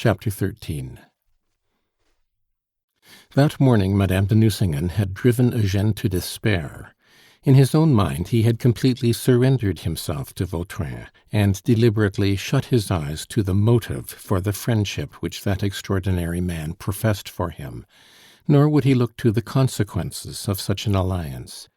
Chapter 13. That morning Madame de Nucingen had driven Eugène to despair. In his own mind he had completely surrendered himself to Vautrin, and deliberately shut his eyes to the motive for the friendship which that extraordinary man professed for him, nor would he look to the consequences of such an alliance.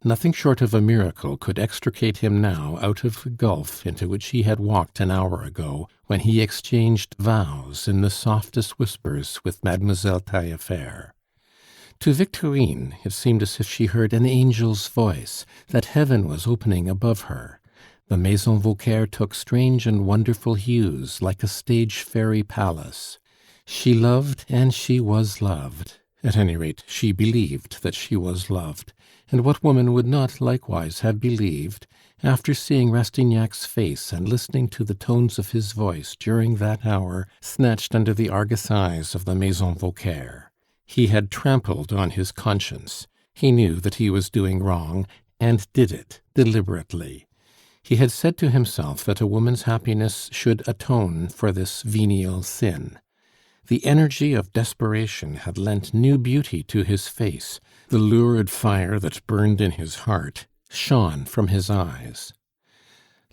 Nothing short of a miracle could extricate him now out of the gulf into which he had walked an hour ago, when he exchanged vows in the softest whispers with Mademoiselle Taillefer. To Victorine it seemed as if she heard an angel's voice, that heaven was opening above her. The Maison Vauquer took strange and wonderful hues, like a stage fairy palace. She loved and she was loved. At any rate, she believed that she was loved. And what woman would not likewise have believed, after seeing Rastignac's face and listening to the tones of his voice during that hour snatched under the Argus eyes of the Maison Vauquer? He had trampled on his conscience. He knew that he was doing wrong, and did it deliberately. He had said to himself that a woman's happiness should atone for this venial sin. The energy of desperation had lent new beauty to his face. The lurid fire that burned in his heart shone from his eyes.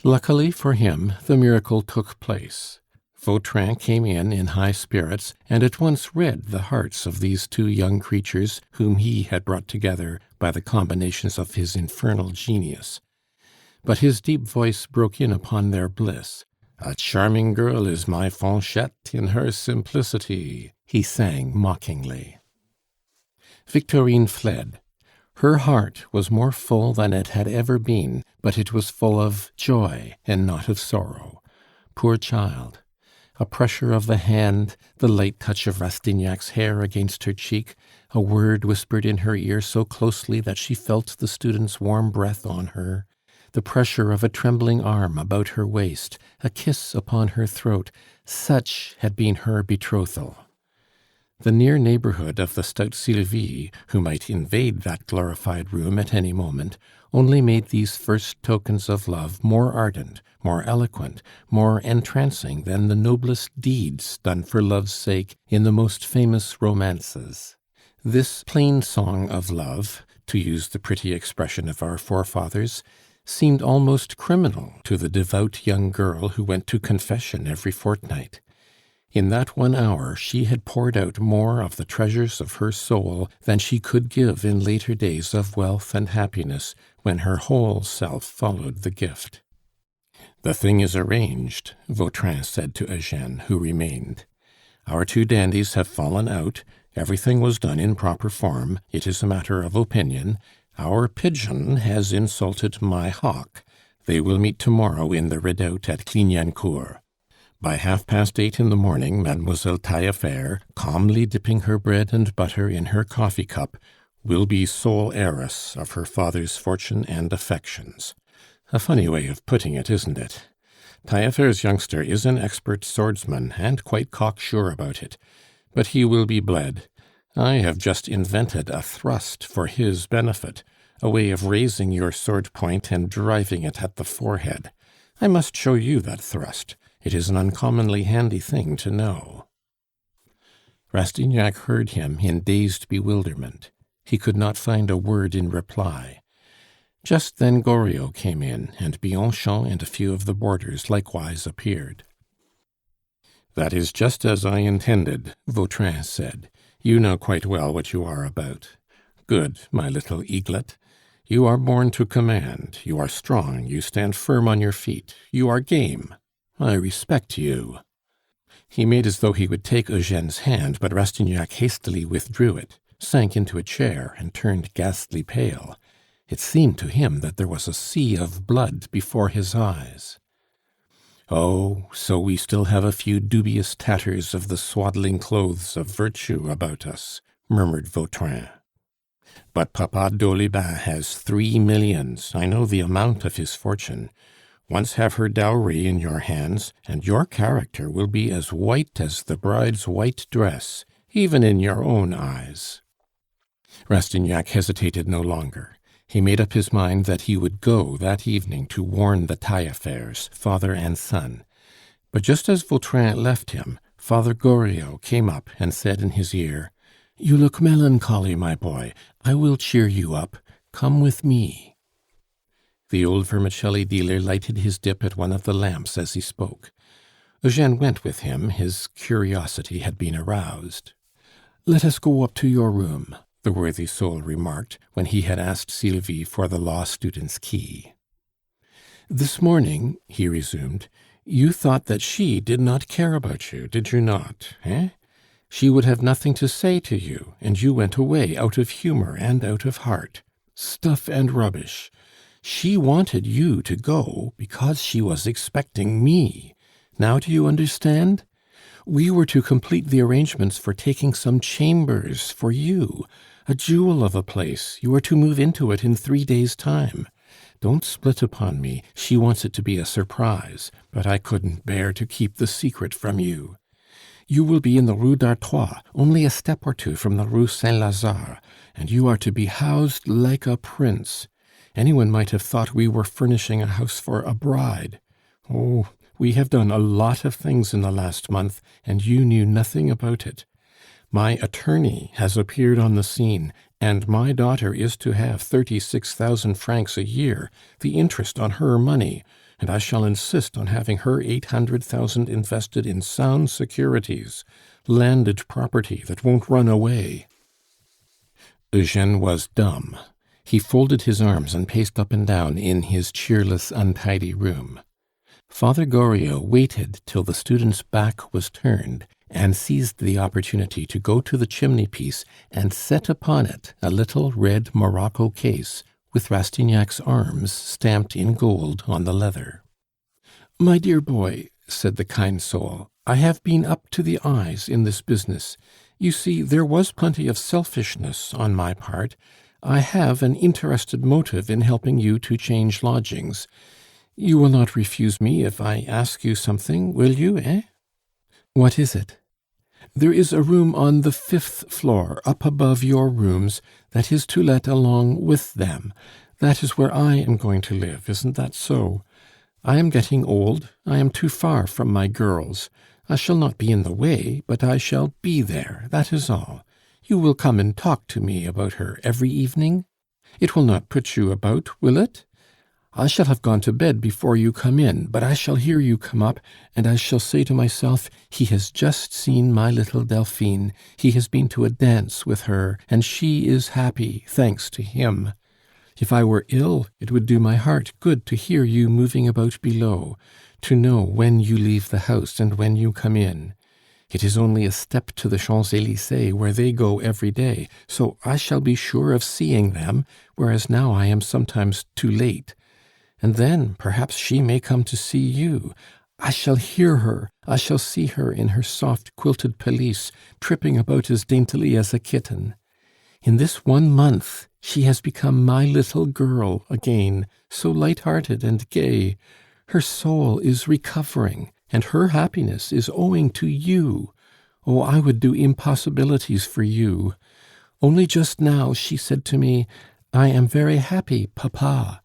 Luckily for him, the miracle took place. Vautrin came in high spirits, and at once read the hearts of these two young creatures whom he had brought together by the combinations of his infernal genius. But his deep voice broke in upon their bliss. "A charming girl is my Fanchette in her simplicity," he sang mockingly. Victorine fled. Her heart was more full than it had ever been, but it was full of joy and not of sorrow. Poor child! A pressure of the hand, the light touch of Rastignac's hair against her cheek, a word whispered in her ear so closely that she felt the student's warm breath on her, the pressure of a trembling arm about her waist, a kiss upon her throat, such had been her betrothal. The near neighborhood of the stout Sylvie, who might invade that glorified room at any moment, only made these first tokens of love more ardent, more eloquent, more entrancing than the noblest deeds done for love's sake in the most famous romances. This plain song of love, to use the pretty expression of our forefathers, seemed almost criminal to the devout young girl who went to confession every fortnight. In that 1 hour she had poured out more of the treasures of her soul than she could give in later days of wealth and happiness, when her whole self followed the gift. "The thing is arranged," Vautrin said to Eugène, who remained. "Our two dandies have fallen out, everything was done in proper form, it is a matter of opinion. Our pigeon has insulted my hawk. They will meet to-morrow in the redoubt at Clignancourt. By 8:30 in the morning, Mademoiselle Taillefer, calmly dipping her bread and butter in her coffee cup, will be sole heiress of her father's fortune and affections. A funny way of putting it, isn't it? Taillefer's youngster is an expert swordsman, and quite cocksure about it. But he will be bled. I have just invented a thrust for his benefit, a way of raising your sword point and driving it at the forehead. I must show you that thrust. It is an uncommonly handy thing to know." Rastignac heard him in dazed bewilderment. He could not find a word in reply. Just then Goriot came in, and Bianchon and a few of the boarders likewise appeared. "That is just as I intended," Vautrin said. "You know quite well what you are about. Good, my little eaglet. You are born to command, you are strong, you stand firm on your feet, you are game. I respect you." He made as though he would take Eugène's hand, but Rastignac hastily withdrew it, sank into a chair, and turned ghastly pale. It seemed to him that there was a sea of blood before his eyes. "Oh, so we still have a few dubious tatters of the swaddling clothes of virtue about us," murmured Vautrin. "But Papa Dolibin has 3 millions. I know the amount of his fortune. Once have her dowry in your hands, and your character will be as white as the bride's white dress, even in your own eyes." Rastignac hesitated no longer. He made up his mind that he would go that evening to warn the Taillefers, father and son. But just as Vautrin left him, Father Goriot came up and said in his ear, "You look melancholy, my boy. I will cheer you up. Come with me." The old vermicelli dealer lighted his dip at one of the lamps as he spoke. Eugene went with him; his curiosity had been aroused. "Let us go up to your room," the worthy soul remarked, when he had asked Sylvie for the law student's key. "This morning," he resumed, "you thought that she did not care about you, did you not, eh? She would have nothing to say to you, and you went away out of humor and out of heart. Stuff and rubbish! She wanted you to go because she was expecting me. Now do you understand? We were to complete the arrangements for taking some chambers for you, a jewel of a place; you are to move into it in 3 days' time. Don't split upon me, she wants it to be a surprise, but I couldn't bear to keep the secret from you. You will be in the Rue d'Artois, only a step or two from the Rue Saint Lazare, and you are to be housed like a prince. Any one might have thought we were furnishing a house for a bride. Oh, we have done a lot of things in the last month, and you knew nothing about it. My attorney has appeared on the scene, and my daughter is to have 36,000 francs a year, the interest on her money, and I shall insist on having her 800,000 invested in sound securities, landed property that won't run away." Eugene was dumb. He folded his arms and paced up and down in his cheerless, untidy room. Father Goriot waited till the student's back was turned, and seized the opportunity to go to the chimney-piece and set upon it a little red morocco case with Rastignac's arms stamped in gold on the leather. "My dear boy," said the kind soul, "I have been up to the eyes in this business. You see, there was plenty of selfishness on my part. I have an interested motive in helping you to change lodgings. You will not refuse me if I ask you something, will you, eh?" "What is it?" "There is a room on the 5th floor, up above your rooms, that is to let along with them. That is where I am going to live, isn't that so? I am getting old, I am too far from my girls. I shall not be in the way, but I shall be there, that is all. You will come and talk to me about her every evening? It will not put you about, will it? I shall have gone to bed before you come in, but I shall hear you come up, and I shall say to myself, 'He has just seen my little Delphine. He has been to a dance with her, and she is happy, thanks to him.' If I were ill, it would do my heart good to hear you moving about below, to know when you leave the house and when you come in. It is only a step to the Champs Elysees, where they go every day, so I shall be sure of seeing them, whereas now I am sometimes too late. And then, perhaps she may come to see you. I shall hear her, I shall see her in her soft quilted pelisse, tripping about as daintily as a kitten. In this 1 month she has become my little girl again, so light-hearted and gay. Her soul is recovering, and her happiness is owing to you. Oh, I would do impossibilities for you. Only just now she said to me, 'I am very happy, papa.'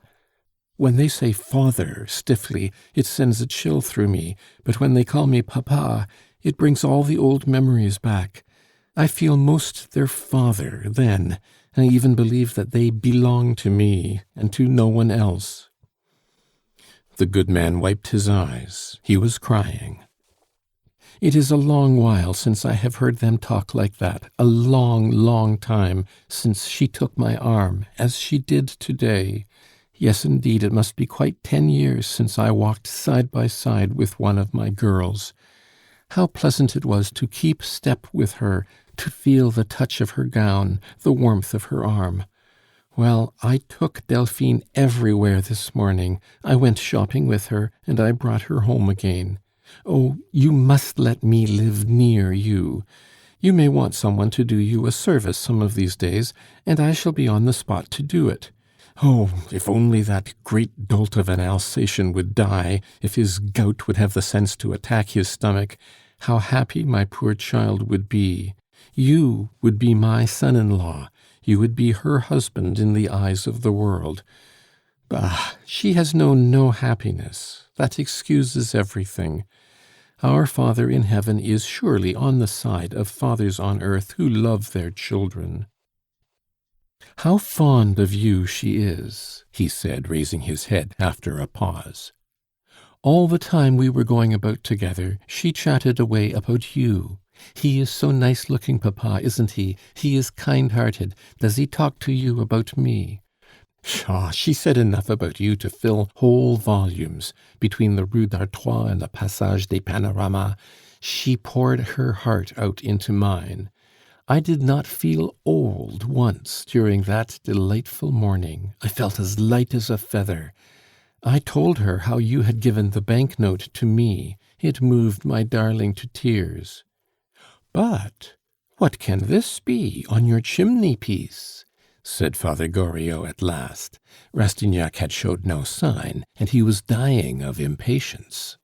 When they say 'father' stiffly, it sends a chill through me, but when they call me 'papa,' it brings all the old memories back. I feel most their father then. I even believe that they belong to me and to no one else." The good man wiped his eyes. He was crying. "It is a long while since I have heard them talk like that, a long, long time since she took my arm, as she did to-day. Yes, indeed, it must be quite 10 years since I walked side by side with one of my girls. How pleasant it was to keep step with her, to feel the touch of her gown, the warmth of her arm. Well, I took Delphine everywhere this morning. I went shopping with her, and I brought her home again. Oh, you must let me live near you. You may want some one to do you a service some of these days, and I shall be on the spot to do it. Oh, if only that great dolt of an Alsatian would die, if his gout would have the sense to attack his stomach, how happy my poor child would be. You would be my son-in-law, you would be her husband in the eyes of the world. Bah! She has known no happiness. That excuses everything. Our Father in heaven is surely on the side of fathers on earth who love their children." "How fond of you she is!" he said, raising his head after a pause. "All the time we were going about together, she chatted away about you. 'He is so nice looking, papa, isn't he? He is kind hearted. Does he talk to you about me?' Pshaw! She said enough about you to fill whole volumes. Between the Rue d'Artois and the Passage des Panoramas, she poured her heart out into mine. I did not feel old once during that delightful morning. I felt as light as a feather. I told her how you had given the banknote to me. It moved my darling to tears. 'But what can this be on your chimney piece?' said Father Goriot at last. Rastignac had showed no sign, and he was dying of impatience.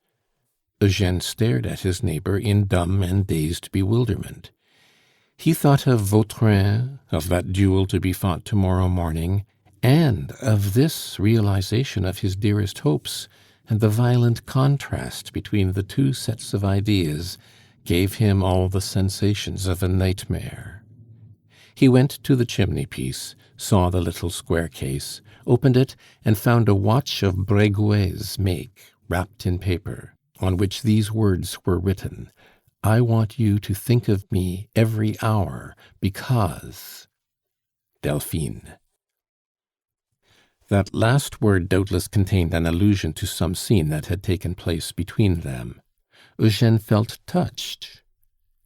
Eugene stared at his neighbor in dumb and dazed bewilderment. He thought of Vautrin, of that duel to be fought tomorrow morning, and of this realization of his dearest hopes, and the violent contrast between the two sets of ideas gave him all the sensations of a nightmare. He went to the chimney-piece, saw the little square case, opened it, and found a watch of Breguet's make, wrapped in paper, on which these words were written: "I want you to think of me every hour, because Delphine." That last word doubtless contained an allusion to some scene that had taken place between them. Eugene felt touched.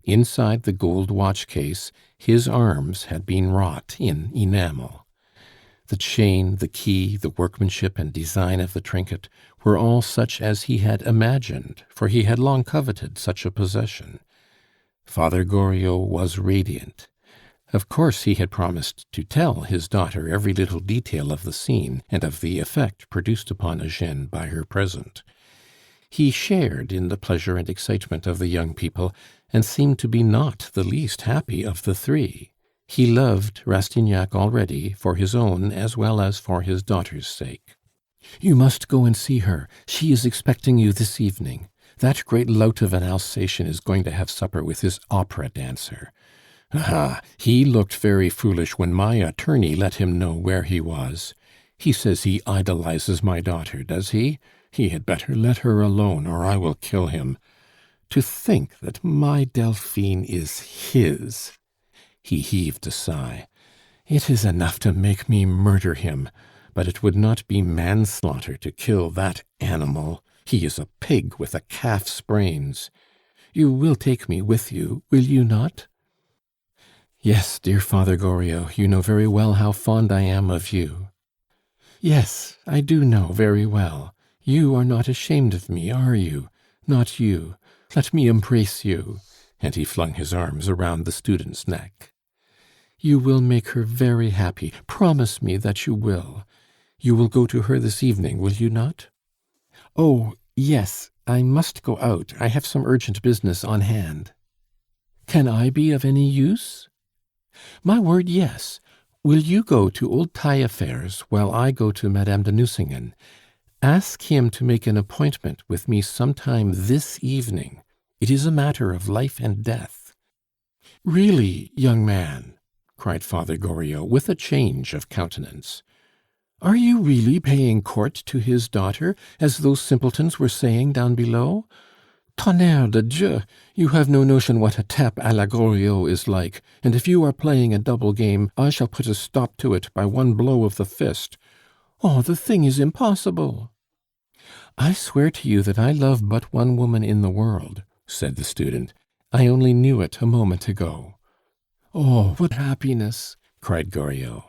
Inside the gold watch case, his arms had been wrought in enamel. The chain, the key, the workmanship and design of the trinket were all such as he had imagined, for he had long coveted such a possession. Father Goriot was radiant. Of course he had promised to tell his daughter every little detail of the scene and of the effect produced upon Eugene by her present. He shared in the pleasure and excitement of the young people, and seemed to be not the least happy of the three. He loved Rastignac already, for his own as well as for his daughter's sake. "You must go and see her. She is expecting you this evening. That great lout of an Alsatian is going to have supper with his opera dancer. Aha! He looked very foolish when my attorney let him know where he was. He says he idolizes my daughter, does he? He had better let her alone, or I will kill him. To think that my Delphine is his!" He heaved a sigh. "It is enough to make me murder him, but it would not be manslaughter to kill that animal. He is a pig with a calf's brains. You will take me with you, will you not?" "Yes, dear Father Goriot, you know very well how fond I am of you." "Yes, I do know very well. You are not ashamed of me, are you? Not you. Let me embrace you." And he flung his arms around the student's neck. "You will make her very happy. Promise me that you will. You will go to her this evening, will you not?" "Oh, yes, I must go out. I have some urgent business on hand." "Can I be of any use?" "My word, yes. Will you go to old Taillefer's while I go to Madame de Nucingen? Ask him to make an appointment with me sometime this evening. It is a matter of life and death." "Really, young man!" cried Father Goriot, with a change of countenance. "Are you really paying court to his daughter, as those simpletons were saying down below? Tonnerre de Dieu! You have no notion what a tap à la Goriot is like, and if you are playing a double game, I shall put a stop to it by one blow of the fist. Oh, the thing is impossible!" "I swear to you that I love but one woman in the world," said the student. "I only knew it a moment ago." "Oh, what happiness!" cried Goriot.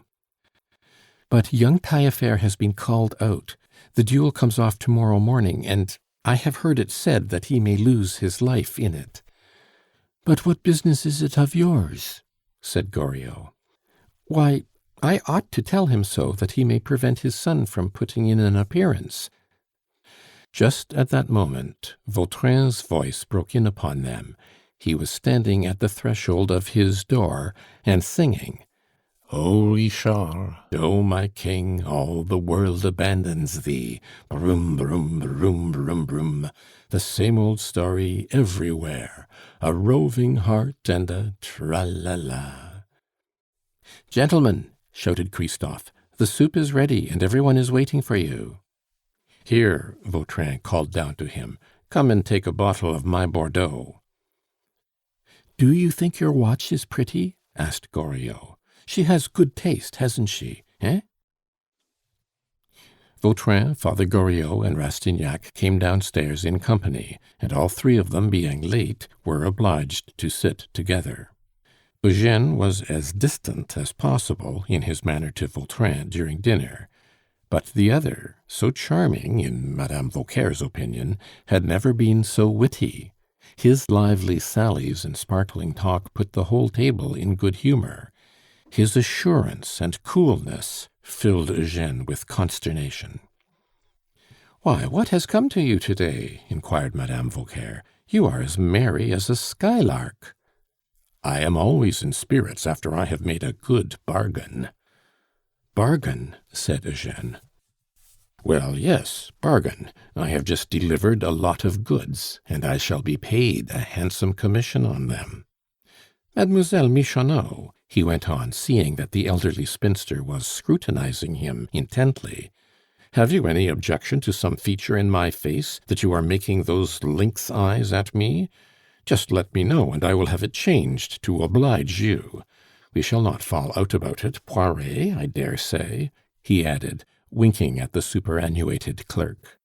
"But young Taillefer has been called out. The duel comes off to-morrow morning, and I have heard it said that he may lose his life in it." "But what business is it of yours?" said Goriot. "Why, I ought to tell him so, that he may prevent his son from putting in an appearance." Just at that moment, Vautrin's voice broke in upon them. He was standing at the threshold of his door and singing. O Richard, O my king, all the world abandons thee. Broom, broom, broom, broom, broom. The same old story everywhere. A roving heart and a tra-la-la. "Gentlemen," shouted Christophe, "the soup is ready, and everyone is waiting for you." "Here," Vautrin called down to him, "come and take a bottle of my Bordeaux." "Do you think your watch is pretty?" asked Goriot. "She has good taste, hasn't she, eh?" Vautrin, Father Goriot, and Rastignac came downstairs in company, and all three of them, being late, were obliged to sit together. Eugene was as distant as possible in his manner to Vautrin during dinner; but the other, so charming in Madame Vauquer's opinion, had never been so witty. His lively sallies and sparkling talk put the whole table in good humor. His assurance and coolness filled Eugene with consternation. "Why, what has come to you to-day?" inquired Madame Vauquer. "You are as merry as a skylark." "I am always in spirits after I have made a good bargain." "Bargain?" said Eugene. "Well, yes, bargain. I have just delivered a lot of goods, and I shall be paid a handsome commission on them. Mademoiselle Michonneau," he went on, seeing that the elderly spinster was scrutinizing him intently, "have you any objection to some feature in my face, that you are making those lynx eyes at me? Just let me know, and I will have it changed to oblige you. We shall not fall out about it, Poiret, I dare say," he added, winking at the superannuated clerk.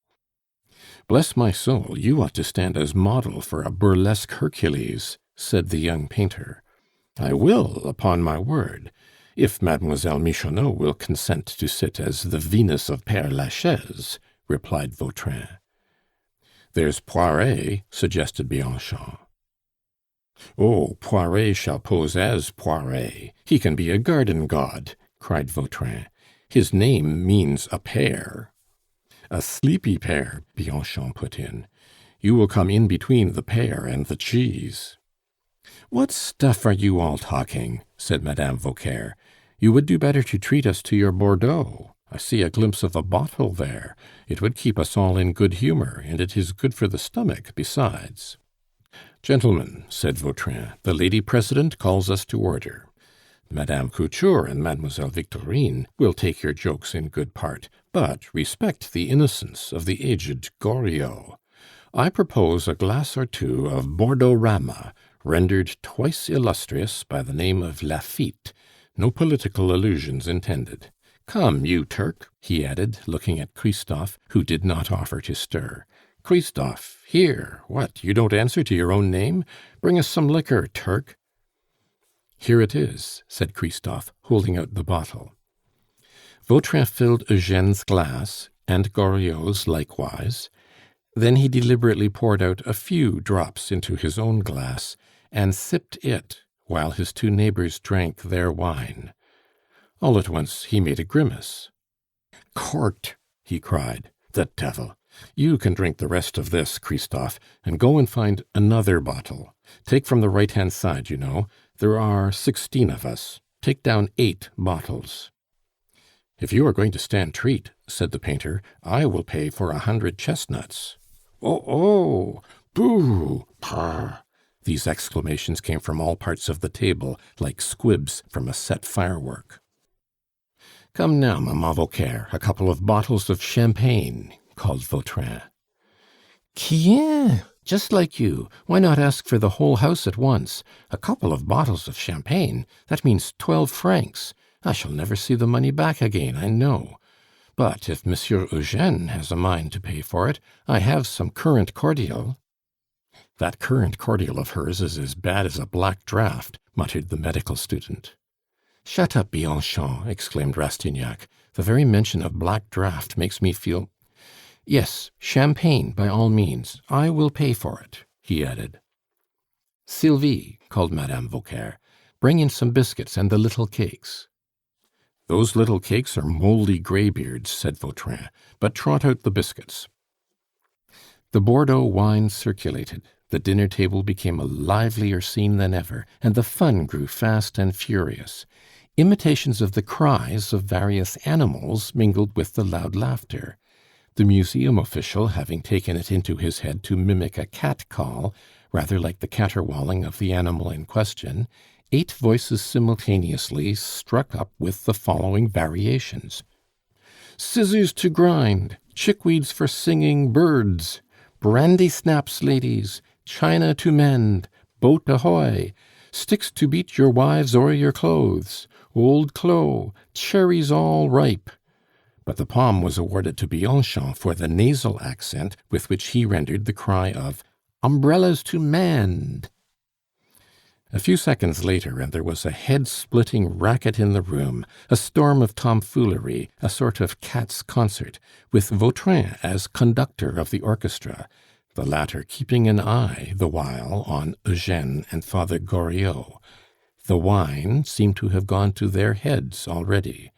"Bless my soul, you ought to stand as model for a burlesque Hercules," said the young painter. "I will, upon my word, if Mademoiselle Michonneau will consent to sit as the Venus of Père Lachaise," replied Vautrin. "There's Poiret," suggested Bianchon. "Oh, Poiret shall pose as Poiret. He can be a garden god," cried Vautrin. "His name means a pear." "A sleepy pear," Bianchon put in. "You will come in between the pear and the cheese." "What stuff are you all talking?" said Madame Vauquer. "You would do better to treat us to your Bordeaux. I see a glimpse of a bottle there. It would keep us all in good humor, and it is good for the stomach besides." "Gentlemen," said Vautrin, "the Lady President calls us to order. Madame Couture and Mademoiselle Victorine will take your jokes in good part, but respect the innocence of the aged Goriot. I propose a glass or two of Bordeaux Rama, rendered twice illustrious by the name of Lafitte. No political allusions intended. Come, you Turk," he added, looking at Christophe, who did not offer to stir. "Christophe, here! What, you don't answer to your own name? Bring us some liquor, Turk." "Here it is," said Christophe, holding out the bottle. Vautrin filled Eugene's glass, and Goriot's likewise. Then he deliberately poured out a few drops into his own glass, and sipped it, while his two neighbors drank their wine. All at once he made a grimace. "Corked!" he cried. "The devil! You can drink the rest of this, Christophe, and go and find another bottle. Take from the right-hand side, you know. There are 16 of us. Take down 8 bottles." "If you are going to stand treat," said the painter, "I will pay for 100 chestnuts." "Oh, oh! Boo! Pah!" These exclamations came from all parts of the table, like squibs from a set firework. "Come now, Mamma Vauquer, a couple of bottles of champagne," called Vautrin. "Quien! Just like you. Why not ask for the whole house at once? A couple of bottles of champagne, that means 12 francs. I shall never see the money back again, I know. But if Monsieur Eugene has a mind to pay for it, I have some currant cordial." "That currant cordial of hers is as bad as a black draught," muttered the medical student. "Shut up, Bianchon!" exclaimed Rastignac. "The very mention of black draught makes me feel Yes, champagne by all means. I will pay for it," he added. "Sylvie," called Madame Vauquer, "bring in some biscuits and the little cakes." "Those little cakes are mouldy greybeards," said Vautrin, "but trot out the biscuits." The Bordeaux wine circulated, the dinner table became a livelier scene than ever, and the fun grew fast and furious. imitations of the cries of various animals mingled with the loud laughter. The museum official, having taken it into his head to mimic a cat call, rather like the caterwauling of the animal in question, 8 voices simultaneously struck up with the following variations: "Scissors to grind, chickweeds for singing birds, brandy snaps, ladies, china to mend, boat ahoy, sticks to beat your wives or your clothes, old clo', cherries all ripe." But the palm was awarded to Bianchon for the nasal accent with which he rendered the cry of "Umbrellas to mend." A few seconds later, and there was a head-splitting racket in the room, a storm of tomfoolery, a sort of cat's concert, with Vautrin as conductor of the orchestra, the latter keeping an eye the while on Eugène and Father Goriot. The wine seemed to have gone to their heads already.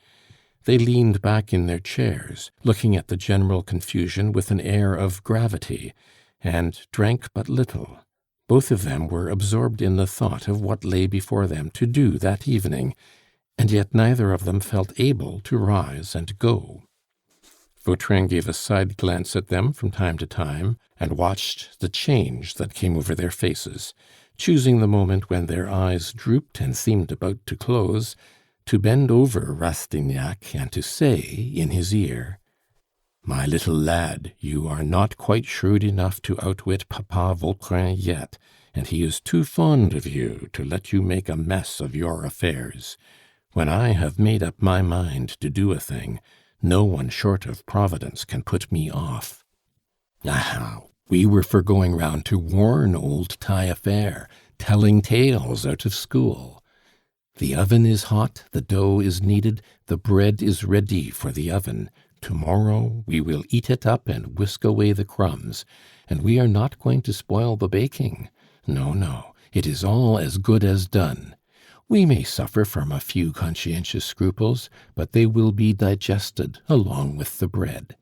They leaned back in their chairs, looking at the general confusion with an air of gravity, and drank but little. Both of them were absorbed in the thought of what lay before them to do that evening, and yet neither of them felt able to rise and go. Vautrin gave a side glance at them from time to time, and watched the change that came over their faces, choosing the moment when their eyes drooped and seemed about to close, to bend over Rastignac and to say in his ear: "My little lad, you are not quite shrewd enough to outwit Papa Vautrin yet, and he is too fond of you to let you make a mess of your affairs. When I have made up my mind to do a thing, no one short of Providence can put me off." Aha! We were for going round to warn old Taillefer, telling tales out of school. The oven is hot, the dough is kneaded, the bread is ready for the oven. Tomorrow we will eat it up and whisk away the crumbs, and we are not going to spoil the baking. No, no, it is all as good as done. We may suffer from a few conscientious scruples, but they will be digested along with the bread.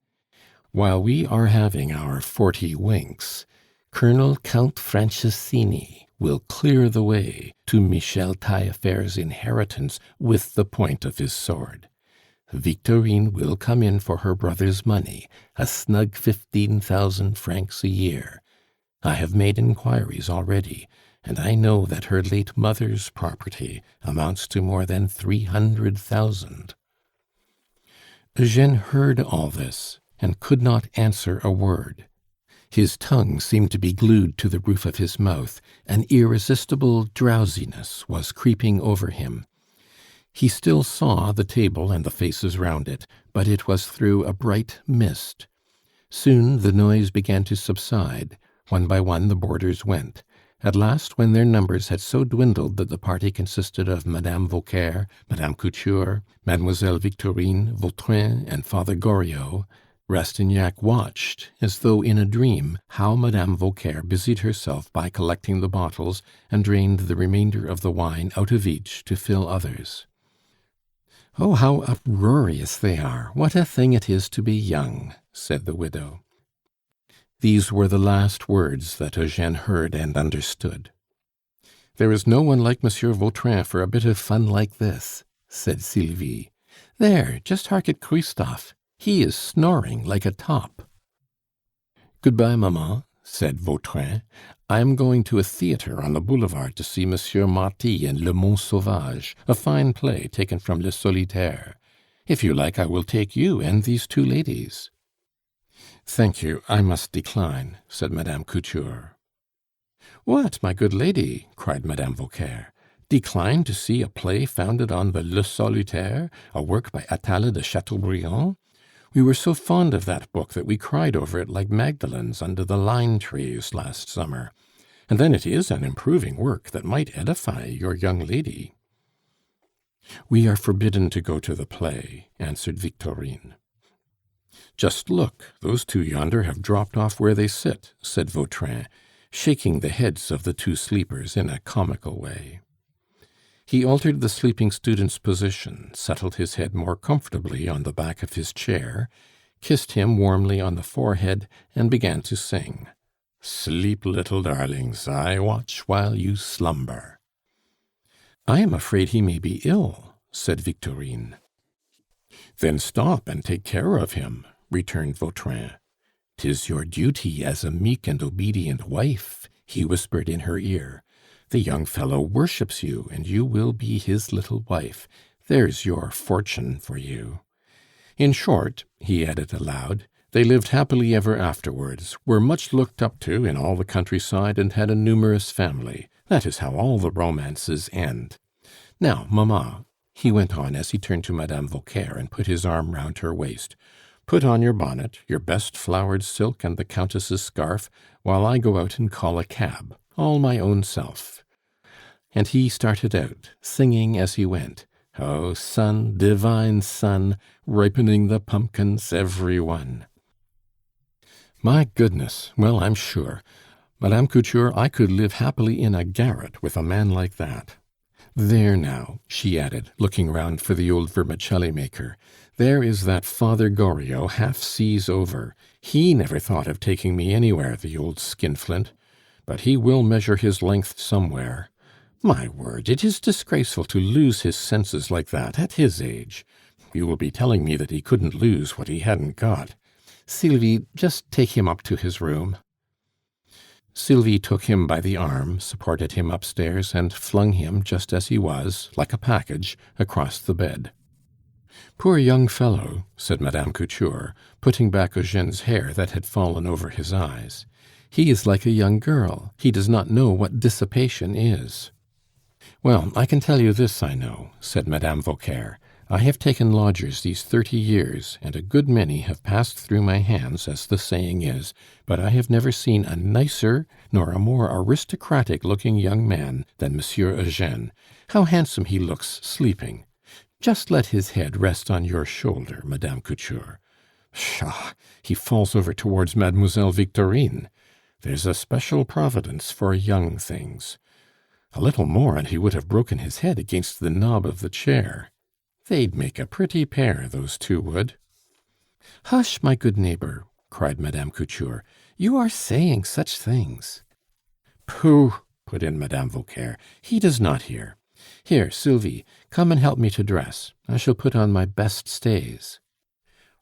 While we are having our 40 winks, Colonel Count Franceschini will clear the way to Michel Taillefer's inheritance with the point of his sword. Victorine will come in for her brother's money, a snug 15,000 francs a year. I have made inquiries already, and I know that her late mother's property amounts to more than 300,000. Eugène heard all this, and could not answer a word. His tongue seemed to be glued to the roof of his mouth, an irresistible drowsiness was creeping over him. He still saw the table and the faces round it, but it was through a bright mist. Soon the noise began to subside. One by one the boarders went. At last, when their numbers had so dwindled that the party consisted of Madame Vauquer, Madame Couture, Mademoiselle Victorine, Vautrin, and Father Goriot, Rastignac watched, as though in a dream, how Madame Vauquer busied herself by collecting the bottles and drained the remainder of the wine out of each to fill others. "Oh, how uproarious they are! What a thing it is to be young!" said the widow. These were the last words that Eugène heard and understood. "There is no one like Monsieur Vautrin for a bit of fun like this," said Sylvie. "There, just hark at Christophe! He is snoring like a top." "Good bye, mamma," said Vautrin. "I am going to a theatre on the boulevard to see Monsieur Marty in Le Mont Sauvage, a fine play taken from Le Solitaire. If you like, I will take you and these 2 ladies." "Thank you, I must decline," said Madame Couture. "What, my good lady!" cried Madame Vauquer. "Decline to see a play founded on the Le Solitaire, a work by Atala de Chateaubriand? We were so fond of that book that we cried over it like Magdalens under the lime trees last summer. And then it is an improving work that might edify your young lady." "We are forbidden to go to the play," answered Victorine. "Just look, those 2 yonder have dropped off where they sit," said Vautrin, shaking the heads of the 2 sleepers in a comical way. He altered the sleeping student's position, settled his head more comfortably on the back of his chair, kissed him warmly on the forehead, and began to sing: "Sleep, little darlings, I watch while you slumber." "I am afraid he may be ill," said Victorine. "Then stop and take care of him," returned Vautrin. "'Tis your duty as a meek and obedient wife," he whispered in her ear. "The young fellow worships you, and you will be his little wife. There's your fortune for you. In short," he added aloud, "they lived happily ever afterwards, were much looked up to in all the countryside, and had a numerous family. That is how all the romances end. Now, mamma," he went on as he turned to Madame Vauquer and put his arm round her waist, "put on your bonnet, your best flowered silk, and the Countess's scarf, while I go out and call a cab, all my own self." And he started out, singing as he went, "O sun, divine sun, ripening the pumpkins every one." My goodness! Well, I'm sure. Madame Couture, I could live happily in a garret with a man like that. There now," she added, looking round for the old vermicelli maker, "there is that Father Goriot half seas over. He never thought of taking me anywhere, the old skinflint. But he will measure his length somewhere. My word, it is disgraceful to lose his senses like that at his age. You will be telling me that he couldn't lose what he hadn't got. Sylvie, just take him up to his room." Sylvie took him by the arm, supported him upstairs, and flung him, just as he was, like a package, across the bed. "Poor young fellow," said Madame Couture, putting back Eugene's hair that had fallen over his eyes. "He is like a young girl; he does not know what dissipation is." "Well, I can tell you this, I know," said Madame Vauquer. "I have taken lodgers these 30 years, and a good many have passed through my hands, as the saying is, but I have never seen a nicer nor a more aristocratic-looking young man than Monsieur Eugene. How handsome he looks sleeping! Just let his head rest on your shoulder, Madame Couture. Pshaw! He falls over towards Mademoiselle Victorine. There's a special providence for young things. A little more, and he would have broken his head against the knob of the chair. They'd make a pretty pair, those two would." "Hush, my good neighbor!" cried Madame Couture. "You are saying such things." "Pooh!" put in Madame Vauquer. "He does not hear. Here, Sylvie, come and help me to dress. I shall put on my best stays."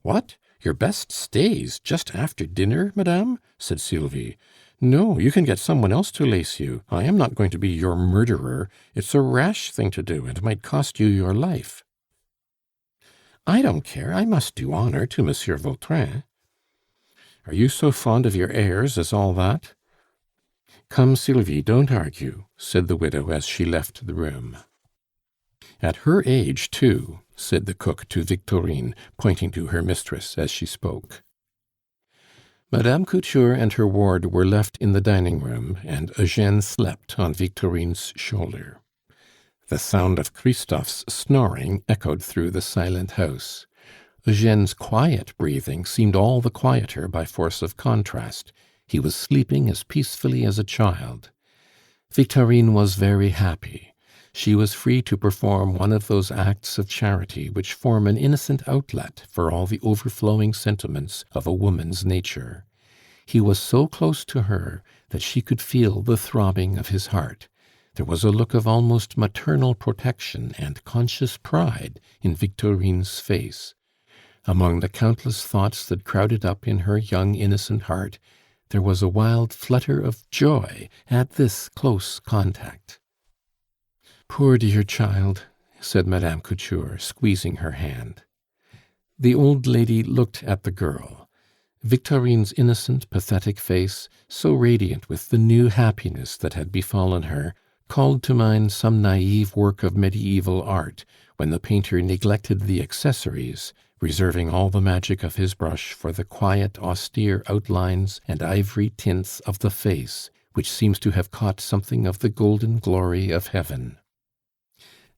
"What! Your best stays just after dinner, madame?" said Sylvie. "No, you can get some one else to lace you. I am not going to be your murderer. It's a rash thing to do, and might cost you your life." "I don't care, I must do honor to Monsieur Vautrin." "Are you so fond of your heirs as all that?" "Come, Sylvie, don't argue," said the widow as she left the room. "At her age, too," said the cook to Victorine, pointing to her mistress as she spoke. Madame Couture and her ward were left in the dining room, and Eugene slept on Victorine's shoulder. The sound of Christophe's snoring echoed through the silent house. Eugene's quiet breathing seemed all the quieter by force of contrast. He was sleeping as peacefully as a child. Victorine was very happy. She was free to perform one of those acts of charity which form an innocent outlet for all the overflowing sentiments of a woman's nature. He was so close to her that she could feel the throbbing of his heart. There was a look of almost maternal protection and conscious pride in Victorine's face. Among the countless thoughts that crowded up in her young innocent heart, there was a wild flutter of joy at this close contact. "Poor dear child!" said Madame Couture, squeezing her hand. The old lady looked at the girl. Victorine's innocent, pathetic face, so radiant with the new happiness that had befallen her, called to mind some naive work of mediaeval art, when the painter neglected the accessories, reserving all the magic of his brush for the quiet, austere outlines and ivory tints of the face, which seems to have caught something of the golden glory of heaven.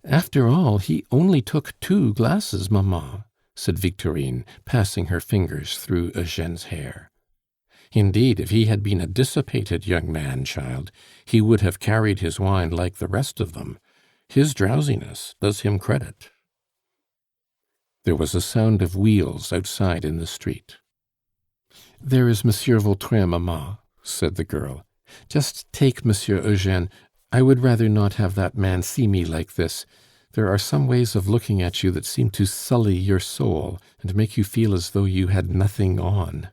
"After all, he only took 2 glasses, mamma," said Victorine, passing her fingers through Eugene's hair. "Indeed, if he had been a dissipated young man, child, he would have carried his wine like the rest of them. His drowsiness does him credit." There was a sound of wheels outside in the street. "There is Monsieur Vautrin, mamma," said the girl. "Just take Monsieur Eugene. I would rather not have that man see me like this. There are some ways of looking at you that seem to sully your soul and make you feel as though you had nothing on."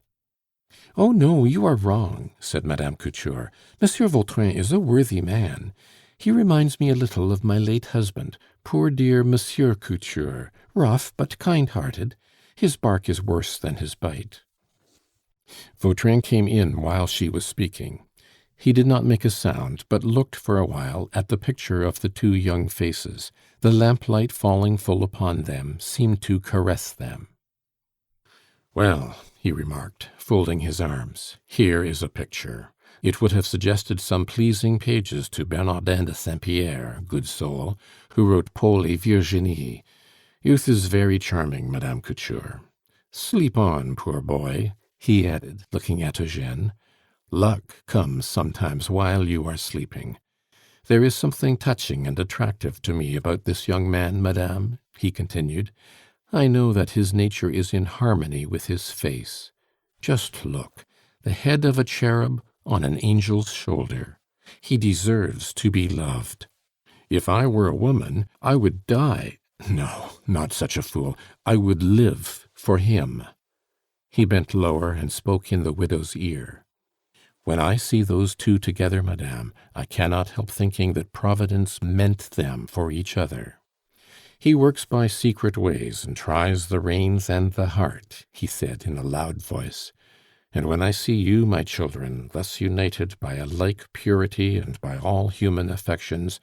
"Oh, no, you are wrong," said Madame Couture. "Monsieur Vautrin is a worthy man. He reminds me a little of my late husband, poor dear Monsieur Couture, rough but kind-hearted. His bark is worse than his bite." Vautrin came in while she was speaking. He did not make a sound, but looked for a while at the picture of the two young faces. The lamplight falling full upon them seemed to caress them. "Well," he remarked, folding his arms, "here is a picture. It would have suggested some pleasing pages to Bernardin de Saint Pierre, good soul, who wrote Paul et Virginie. Youth is very charming, Madame Couture. Sleep on, poor boy," he added, looking at Eugene. "Luck comes sometimes while you are sleeping. There is something touching and attractive to me about this young man, madame," he continued. "I know that his nature is in harmony with his face. Just look, the head of a cherub on an angel's shoulder. He deserves to be loved. If I were a woman, I would die. No, not such a fool. I would live for him." He bent lower and spoke in the widow's ear. "When I see those two together, madame, I cannot help thinking that Providence meant them for each other. He works by secret ways and tries the reins and the heart," he said in a loud voice. "And when I see you, my children, thus united by a like purity and by all human affections,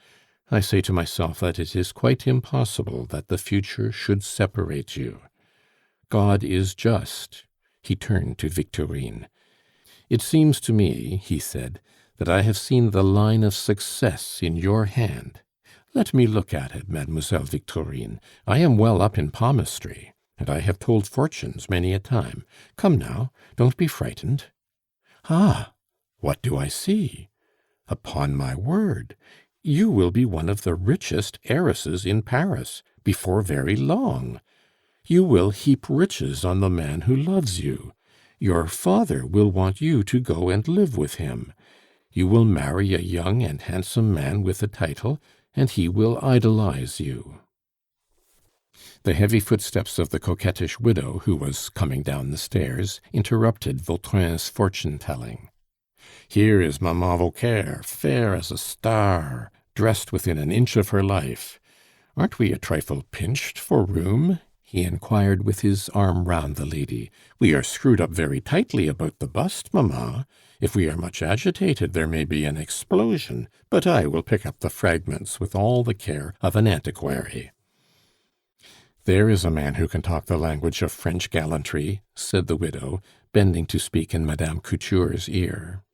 I say to myself that it is quite impossible that the future should separate you. God is just." He turned to Victorine. "It seems to me," he said, "that I have seen the line of success in your hand. Let me look at it, Mademoiselle Victorine. I am well up in palmistry, and I have told fortunes many a time. Come now, don't be frightened. Ah! What do I see? Upon my word, you will be one of the richest heiresses in Paris before very long. You will heap riches on the man who loves you. Your father will want you to go and live with him. You will marry a young and handsome man with a title, and he will idolize you." The heavy footsteps of the coquettish widow, who was coming down the stairs, interrupted Vautrin's fortune-telling. "Here is Mamma Vauquer, fair as a star, dressed within an inch of her life. Aren't we a trifle pinched for room?" he inquired with his arm round the lady. "We are screwed up very tightly about the bust, mamma. If we are much agitated, there may be an explosion, but I will pick up the fragments with all the care of an antiquary." "There is a man who can talk the language of French gallantry," said the widow, bending to speak in Madame Couture's ear.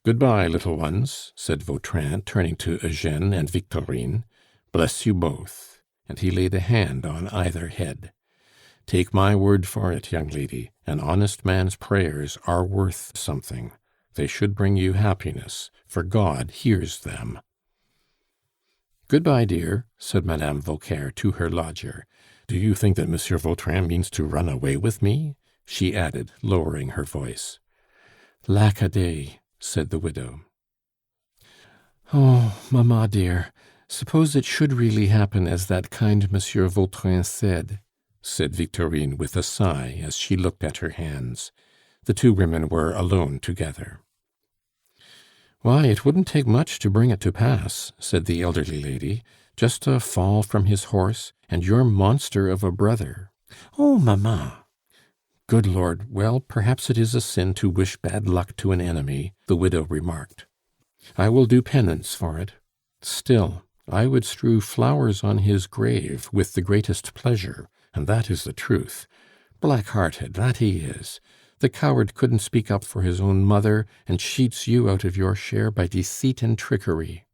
"Good bye, little ones," said Vautrin, turning to Eugene and Victorine. "Bless you both." And he laid a hand on either head. "Take my word for it, young lady, an honest man's prayers are worth something. They should bring you happiness, for God hears them." "Good bye, dear," said Madame Vauquer to her lodger. "Do you think that Monsieur Vautrin means to run away with me?" she added, lowering her voice. "Lack a day!" said the widow. "Oh, mamma dear, suppose it should really happen as that kind Monsieur Vautrin said," said Victorine with a sigh as she looked at her hands. The two women were alone together. "Why, it wouldn't take much to bring it to pass," said the elderly lady. "Just a fall from his horse, and your monster of a brother." "Oh, mamma!" "Good Lord! Well, perhaps it is a sin to wish bad luck to an enemy," the widow remarked. "I will do penance for it. Still, I would strew flowers on his grave with the greatest pleasure, and that is the truth. Black-hearted, that he is! The coward couldn't speak up for his own mother, and cheats you out of your share by deceit and trickery.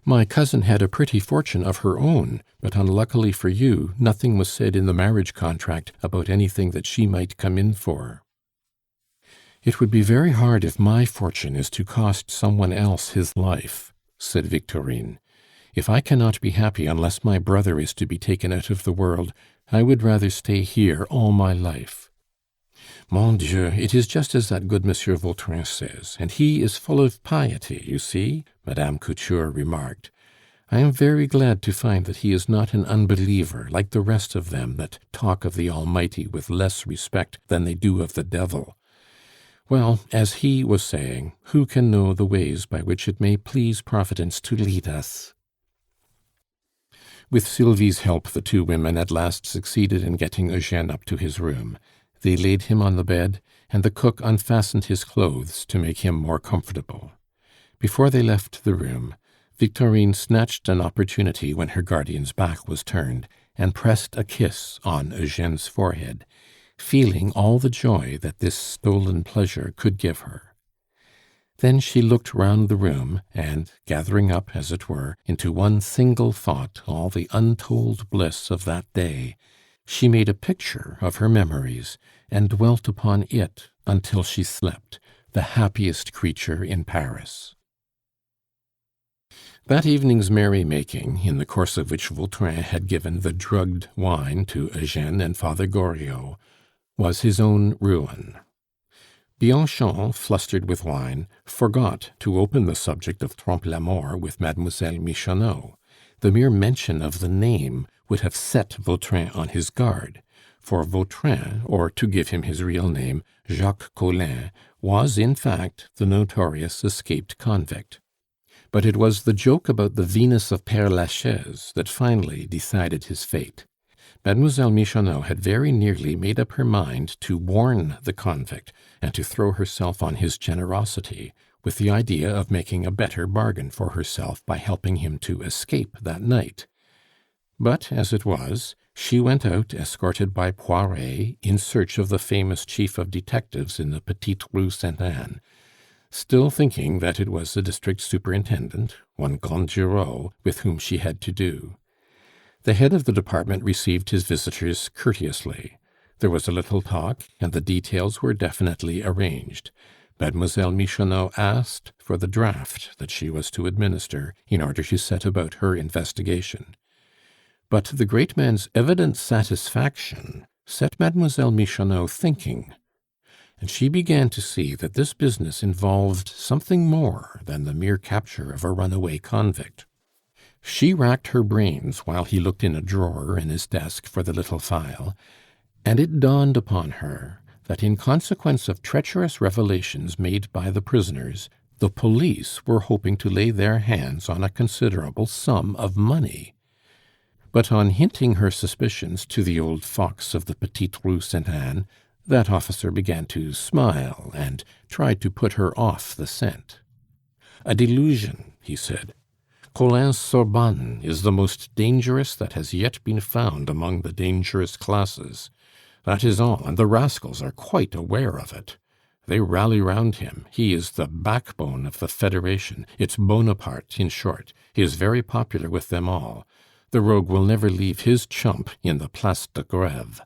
My cousin had a pretty fortune of her own, but unluckily for you, nothing was said in the marriage contract about anything that she might come in for." "It would be very hard if my fortune is to cost some one else his life," said Victorine. "If I cannot be happy unless my brother is to be taken out of the world, I would rather stay here all my life." "Mon Dieu, it is just as that good Monsieur Vautrin says, and he is full of piety, you see," Madame Couture remarked. I am very glad to find that he is not an unbeliever like the rest of them that talk of the Almighty with less respect than they do of the devil. Well, as he was saying, who can know the ways by which it may please Providence to lead us?" With Sylvie's help, the two women at last succeeded in getting Eugene up to his room. They laid him on the bed, and the cook unfastened his clothes to make him more comfortable. Before they left the room, Victorine snatched an opportunity when her guardian's back was turned, and pressed a kiss on Eugene's forehead, feeling all the joy that this stolen pleasure could give her. Then she looked round the room, and, gathering up, as it were, into one single thought all the untold bliss of that day, she made a picture of her memories, and dwelt upon it until she slept, the happiest creature in Paris. That evening's merry-making, in the course of which Vautrin had given the drugged wine to Eugene and Father Goriot, was his own ruin. Bianchon, flustered with wine, forgot to open the subject of Trompe la Mort with Mademoiselle Michonneau. The mere mention of the name would have set Vautrin on his guard, for Vautrin, or to give him his real name, Jacques Collin, was in fact the notorious escaped convict. But it was the joke about the Venus of Père Lachaise that finally decided his fate. Mademoiselle Michonneau had very nearly made up her mind to warn the convict and to throw herself on his generosity, with the idea of making a better bargain for herself by helping him to escape that night. But, as it was, she went out escorted by Poiret in search of the famous chief of detectives in the Petite Rue Sainte Anne, still thinking that it was the district superintendent, one Gondureau, with whom she had to do. The head of the department received his visitors courteously. There was a little talk, and the details were definitely arranged. Mademoiselle Michonneau asked for the draft that she was to administer in order to set about her investigation. But the great man's evident satisfaction set Mademoiselle Michonneau thinking, and she began to see that this business involved something more than the mere capture of a runaway convict. She racked her brains while he looked in a drawer in his desk for the little file, and it dawned upon her that in consequence of treacherous revelations made by the prisoners, the police were hoping to lay their hands on a considerable sum of money. But on hinting her suspicions to the old fox of the Petite Rue Sainte Anne, that officer began to smile and tried to put her off the scent. "A delusion," he said. "Collin's Sorbonne is the most dangerous that has yet been found among the dangerous classes. That is all, and the rascals are quite aware of it. They rally round him. He is the backbone of the Federation. It's Bonaparte, in short. He is very popular with them all. The rogue will never leave his chump in the Place de Greve."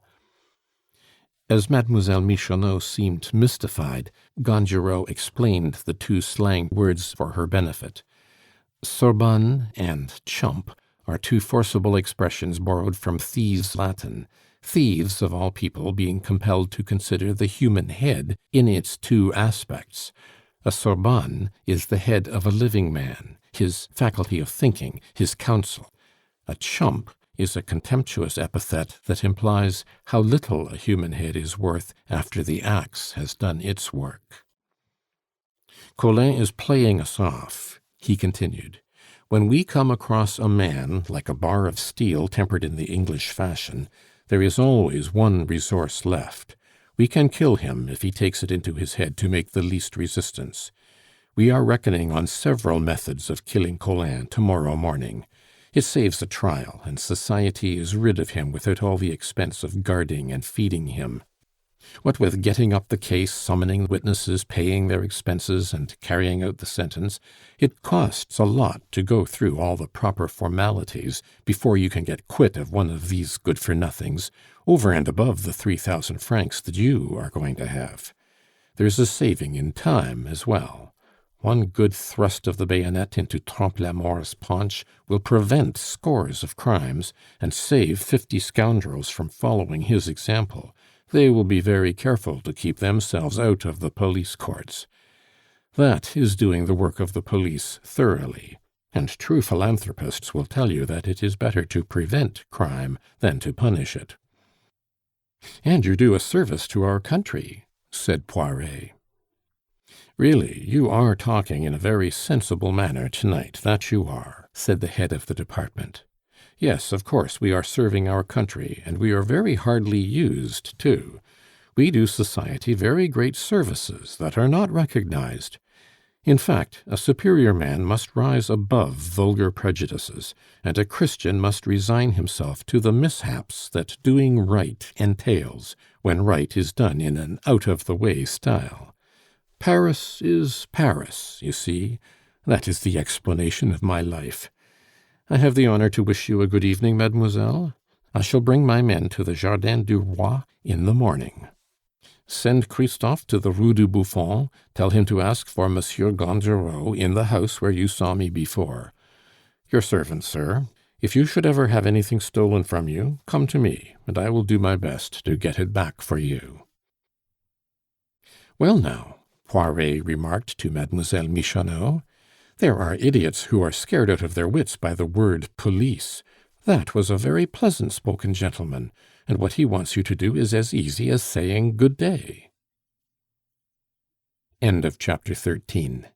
As Mademoiselle Michonneau seemed mystified, Gondureau explained the two slang words for her benefit. Sorbonne and chump are two forcible expressions borrowed from thieves' Latin, thieves, of all people, being compelled to consider the human head in its two aspects. A Sorbonne is the head of a living man, his faculty of thinking, his counsel. A chump is a contemptuous epithet that implies how little a human head is worth after the axe has done its work. "Collin is playing us off," he continued. "When we come across a man like a bar of steel tempered in the English fashion, there is always one resource left. We can kill him if he takes it into his head to make the least resistance. We are reckoning on several methods of killing Collin to-morrow morning. It saves a trial, and society is rid of him without all the expense of guarding and feeding him. What with getting up the case, summoning witnesses, paying their expenses, and carrying out the sentence, it costs a lot to go through all the proper formalities before you can get quit of one of these good-for-nothings, over and above the 3,000 francs that you are going to have. There's a saving in time as well. One good thrust of the bayonet into Trompe la Mort's paunch will prevent scores of crimes, and save 50 scoundrels from following his example. They will be very careful to keep themselves out of the police courts. That is doing the work of the police thoroughly. And true philanthropists will tell you that it is better to prevent crime than to punish it." "And you do a service to our country," said Poiret. "Really, you are talking in a very sensible manner to-night, that you are," said the head of the department. "Yes, of course, we are serving our country, and we are very hardly used, too. We do society very great services that are not recognized. In fact, a superior man must rise above vulgar prejudices, and a Christian must resign himself to the mishaps that doing right entails, when right is done in an out-of-the-way style. Paris is Paris, you see. That is the explanation of my life. I have the honor to wish you a good evening, mademoiselle. I shall bring my men to the Jardin du Roi in the morning. Send Christophe to the Rue du Buffon, tell him to ask for Monsieur Gondureau in the house where you saw me before. Your servant, sir. If you should ever have anything stolen from you, come to me, and I will do my best to get it back for you." "Well now," Poiret remarked to Mademoiselle Michonneau, "there are idiots who are scared out of their wits by the word police. That was a very pleasant-spoken gentleman, and what he wants you to do is as easy as saying good day." End of chapter 13.